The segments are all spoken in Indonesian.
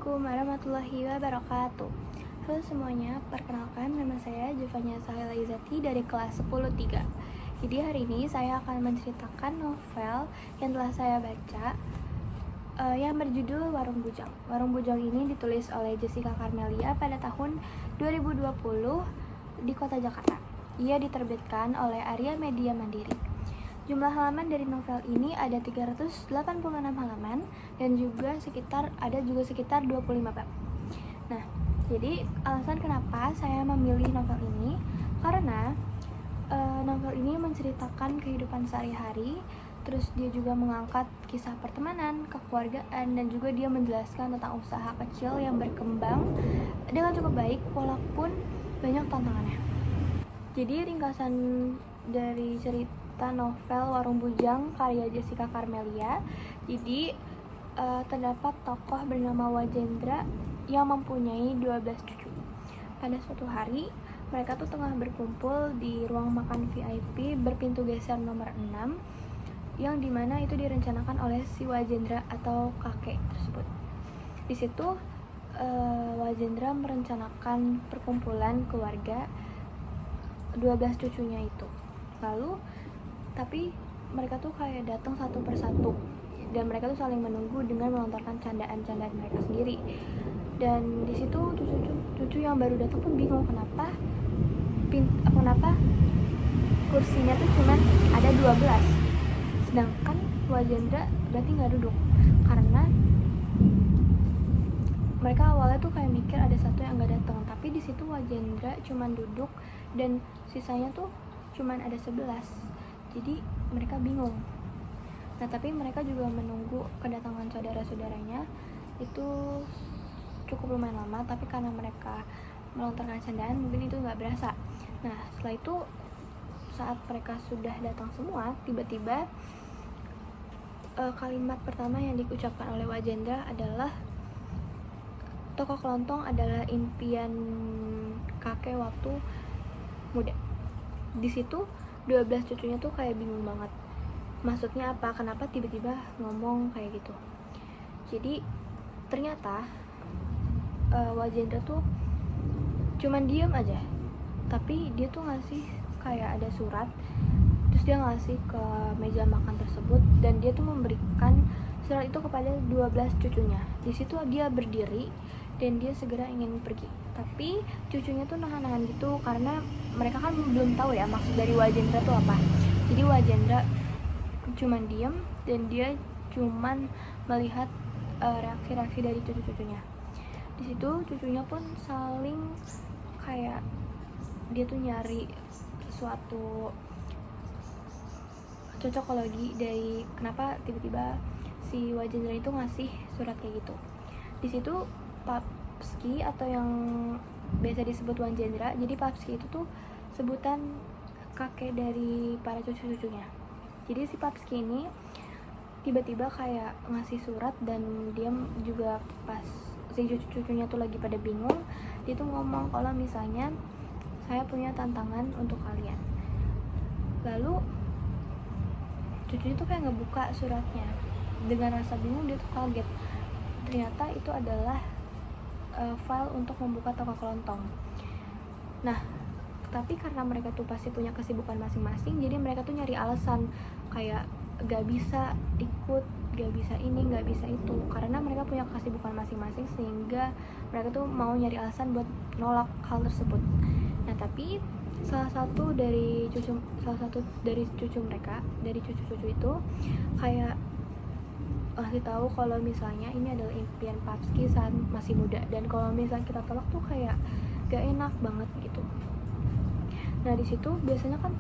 Assalamualaikum warahmatullahi wabarakatuh. Halo semuanya, perkenalkan nama saya Jovanya Sahila Izati dari kelas 10-3. Jadi hari ini saya akan menceritakan novel yang telah saya baca yang berjudul Warung Bujang. Warung Bujang ini ditulis oleh Jessica Karmelia pada tahun 2020 di kota Jakarta. Ia diterbitkan oleh Arya Media Mandiri. Jumlah halaman dari novel ini ada 386 halaman dan juga sekitar 25 bab. Nah, jadi alasan kenapa saya memilih novel ini karena novel ini menceritakan kehidupan sehari-hari, terus dia juga mengangkat kisah pertemanan, kekeluargaan, dan juga dia menjelaskan tentang usaha kecil yang berkembang dengan cukup baik walaupun banyak tantangannya. Jadi ringkasan dari cerita novel Warung Bujang karya Jessica Karmelia. Jadi terdapat tokoh bernama Wajendra yang mempunyai 12 cucu. Pada suatu hari mereka tuh tengah berkumpul di ruang makan VIP berpintu geser nomor 6 yang dimana itu direncanakan oleh si Wajendra atau kakek tersebut. Di situ Wajendra merencanakan perkumpulan keluarga 12 cucunya itu. Lalu tapi mereka tuh kayak datang satu persatu dan mereka tuh saling menunggu dengan melontarkan candaan-candaan mereka sendiri. Dan di situ cucu yang baru datang pun bingung kenapa kursinya tuh cuma ada 12, sedangkan Wajendra berarti nggak duduk, karena mereka awalnya tuh kayak mikir ada satu yang nggak datang, tapi di situ Wajendra cuma duduk dan sisanya tuh cuma ada 11. Jadi mereka bingung. Nah, tapi mereka juga menunggu kedatangan saudara-saudaranya itu cukup lumayan lama, tapi karena mereka melontarkan candaan mungkin itu nggak berasa. Nah, setelah itu saat mereka sudah datang semua, tiba-tiba kalimat pertama yang diucapkan oleh Wajendra adalah toko kelontong adalah impian kakek waktu muda. Di situ 12 cucunya tuh kayak bingung banget. Maksudnya apa? Kenapa tiba-tiba ngomong kayak gitu? Jadi ternyata Wajendra tuh cuman diem aja. Tapi dia tuh ngasih kayak ada surat. Terus dia ngasih ke meja makan tersebut dan dia tuh memberikan surat itu kepada 12 cucunya. Di situ dia berdiri dan dia segera ingin pergi. Tapi cucunya tuh nahan-nahan gitu karena mereka kan belum tahu ya maksud dari Wajendra tuh apa. Jadi Wajendra cuman diem dan dia cuman melihat reaksi-reaksi dari cucu-cucunya. Di situ cucunya pun saling kayak dia tuh nyari suatu cocokologi dari kenapa tiba-tiba si Wajendra itu ngasih surat kayak gitu. Di situ Papski atau yang biasa disebut Wajendra, jadi Papski itu tuh sebutan kakek dari para cucu-cucunya. Jadi si Papski ini tiba-tiba kayak ngasih surat dan dia juga pas si cucu-cucunya tuh lagi pada bingung, dia tuh ngomong kalau misalnya saya punya tantangan untuk kalian. Lalu cucunya tuh kayak ngebuka suratnya dengan rasa bingung, dia tuh kaget. Ternyata itu adalah file untuk membuka toko kelontong. Nah, tapi karena mereka tuh pasti punya kesibukan masing-masing, jadi mereka tuh nyari alasan kayak gak bisa ikut, gak bisa ini, gak bisa itu, karena mereka punya kesibukan masing-masing sehingga mereka tuh mau nyari alasan buat nolak hal tersebut. Nah, tapi salah satu dari cucu mereka, dari cucu-cucu itu kayak kasih tahu kalau misalnya ini adalah impian Papski saat masih muda dan kalau misalnya kita tolak tuh kayak gak enak banget gitu. Nah, di situ biasanya kan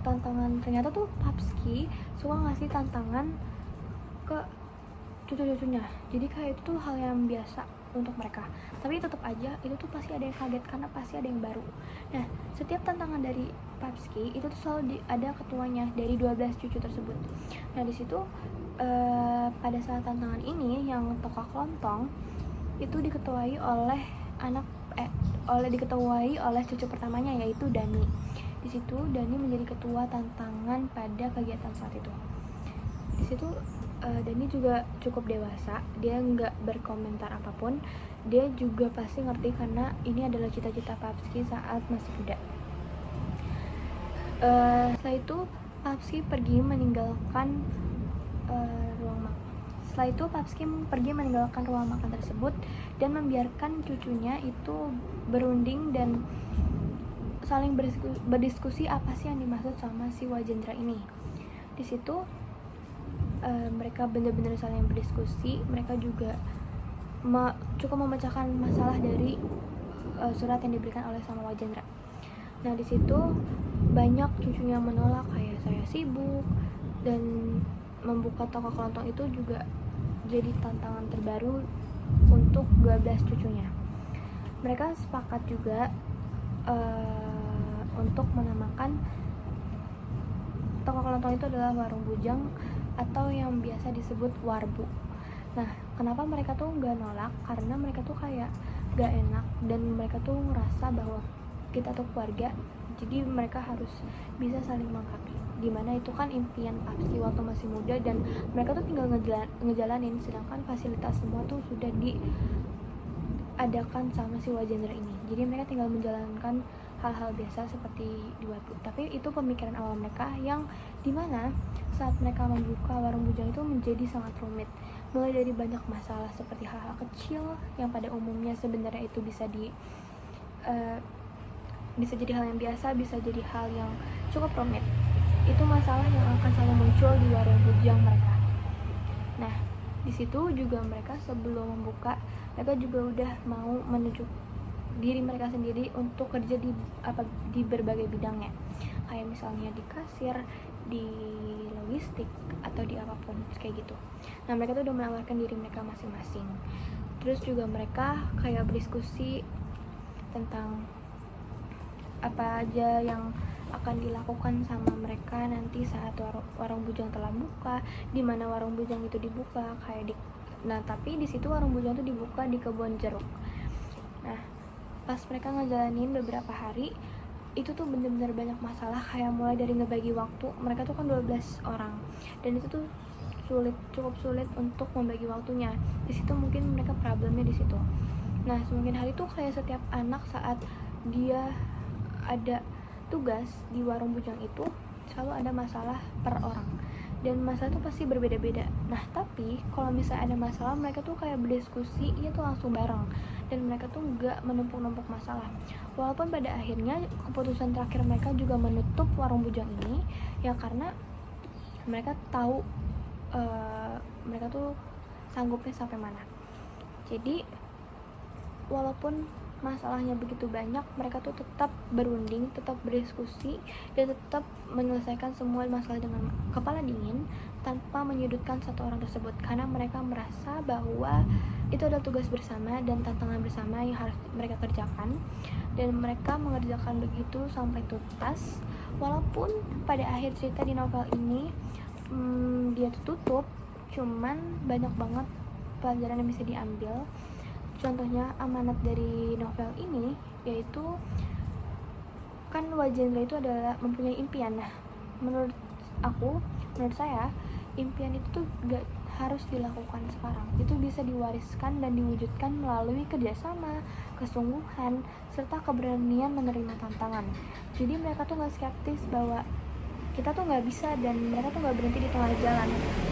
tantangan, ternyata tuh Papski suka ngasih tantangan ke cucu-cucunya. Jadi kayak itu tuh hal yang biasa untuk mereka. Tapi tetap aja itu tuh pasti ada yang kaget karena pasti ada yang baru. Nah, setiap tantangan dari Papski itu tuh selalu ada ketuanya dari 12 cucu tersebut. Nah, di situ pada saat tantangan ini yang toko kelontong itu diketuai oleh cucu pertamanya yaitu Dani. Di situ Dani menjadi ketua tantangan pada kegiatan saat itu. Di situ dan dia juga cukup dewasa, dia nggak berkomentar apapun, dia juga pasti ngerti karena ini adalah cita-cita Papski saat masih muda. Setelah itu Papski pergi meninggalkan ruang makan. Setelah itu Papski pergi meninggalkan ruang makan tersebut dan membiarkan cucunya itu berunding dan saling berdiskusi apa sih yang dimaksud sama si Wajendra ini. Di situ mereka benar-benar saling berdiskusi. Mereka juga cukup memecahkan masalah dari surat yang diberikan oleh sama Wajendra. Nah di situ banyak cucunya menolak, kayak saya sibuk, dan membuka toko kelontong itu juga jadi tantangan terbaru untuk 12 cucunya. Mereka sepakat juga untuk menamakan toko kelontong itu adalah Warung Bujang atau yang biasa disebut Warbu. Nah, kenapa mereka tuh nggak nolak? Karena mereka tuh kayak gak enak dan mereka tuh ngerasa bahwa kita tuh keluarga, jadi mereka harus bisa saling melengkapi. Dimana itu kan impian Papski waktu masih muda dan mereka tuh tinggal ngejalanin, sedangkan fasilitas semua tuh sudah diadakan sama si Wajendra ini. Jadi mereka tinggal menjalankan hal-hal biasa seperti di Warbu. Tapi itu pemikiran awal mereka yang dimana saat mereka membuka Warung Bujang itu menjadi sangat rumit. Mulai dari banyak masalah seperti hal-hal kecil yang pada umumnya sebenarnya itu bisa jadi hal yang biasa, bisa jadi hal yang cukup rumit. Itu masalah yang akan selalu muncul di Warung Bujang mereka. Nah, di situ juga mereka sebelum membuka, mereka juga udah mau menunjuk diri mereka sendiri untuk kerja di berbagai bidangnya, kayak misalnya di kasir, di logistik, atau di apapun kayak gitu. Nah mereka tuh udah menawarkan diri mereka masing-masing. Terus juga mereka kayak berdiskusi tentang apa aja yang akan dilakukan sama mereka nanti saat warung bujang telah buka, di mana warung bujang itu dibuka tapi di situ warung bujang itu dibuka di kebun jeruk. Nah pas mereka ngejalanin beberapa hari itu tuh bener-bener banyak masalah, kayak mulai dari ngebagi waktu. Mereka tuh kan 12 orang dan itu tuh cukup sulit untuk membagi waktunya. Di situ mungkin mereka problemnya di situ. Nah semakin hari tuh kayak setiap anak saat dia ada tugas di warung bujang itu selalu ada masalah per orang, dan masalah itu pasti berbeda-beda. Nah tapi kalau misalnya ada masalah, mereka tuh kayak berdiskusi, itu langsung bareng, dan mereka tuh nggak menumpuk-numpuk masalah. Walaupun pada akhirnya keputusan terakhir mereka juga menutup warung bujang ini, ya karena mereka tahu mereka tuh sanggupnya sampai mana. Jadi walaupun masalahnya begitu banyak, mereka tuh tetap berunding, tetap berdiskusi, dan tetap menyelesaikan semua masalah dengan kepala dingin tanpa menyudutkan satu orang tersebut, karena mereka merasa bahwa itu adalah tugas bersama dan tantangan bersama yang harus mereka kerjakan, dan mereka mengerjakan begitu sampai tuntas. Walaupun pada akhir cerita di novel ini dia tutup, cuman banyak banget pelajaran yang bisa diambil. Contohnya amanat dari novel ini yaitu kan Wajendra itu adalah mempunyai impian. Nah menurut saya impian itu tuh gak harus dilakukan sekarang, itu bisa diwariskan dan diwujudkan melalui kerjasama, kesungguhan, serta keberanian menerima tantangan. Jadi mereka tuh gak skeptis bahwa kita tuh gak bisa, dan mereka tuh gak berhenti di tengah jalan.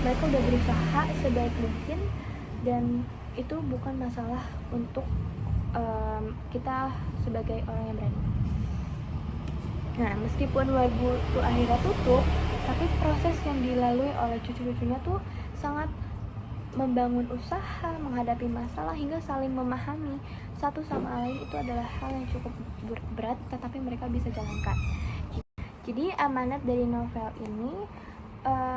Mereka udah berusaha sebaik mungkin, dan itu bukan masalah untuk kita sebagai orang yang berani. Nah meskipun Warbu itu akhirnya tutup, tapi proses yang dilalui oleh cucu-cucunya tuh sangat membangun usaha, menghadapi masalah, hingga saling memahami satu sama lain. Itu adalah hal yang cukup berat, tetapi mereka bisa jalankan. Jadi amanat dari novel ini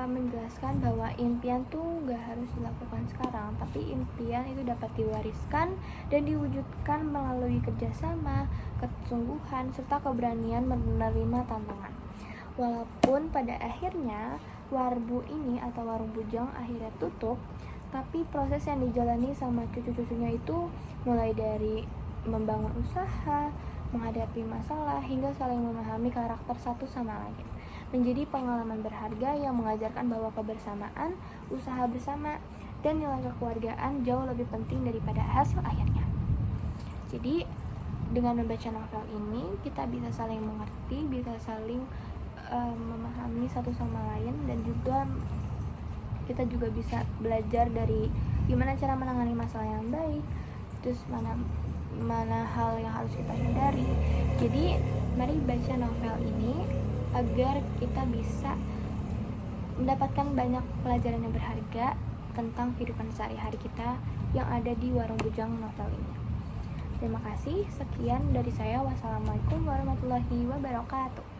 menjelaskan bahwa impian tuh gak harus dilakukan sekarang, tapi impian itu dapat diwariskan dan diwujudkan melalui kerjasama, kesungguhan, serta keberanian menerima tantangan. Walaupun pada akhirnya Warbu ini atau warung bujang akhirnya tutup, tapi proses yang dijalani sama cucu-cucunya itu mulai dari membangun usaha, menghadapi masalah, hingga saling memahami karakter satu sama lain. menjadi pengalaman berharga yang mengajarkan bahwa kebersamaan, usaha bersama, dan nilai kekeluargaan jauh lebih penting daripada hasil akhirnya. Jadi dengan membaca novel ini kita bisa saling mengerti, bisa saling memahami satu sama lain, dan juga kita juga bisa belajar dari gimana cara menangani masalah yang baik, terus mana hal yang harus kita hindari. Jadi mari baca novel ini agar kita bisa mendapatkan banyak pelajaran yang berharga tentang kehidupan sehari-hari kita yang ada di Warung Bujang novel ini. Terima kasih, sekian dari saya. Wassalamualaikum warahmatullahi wabarakatuh.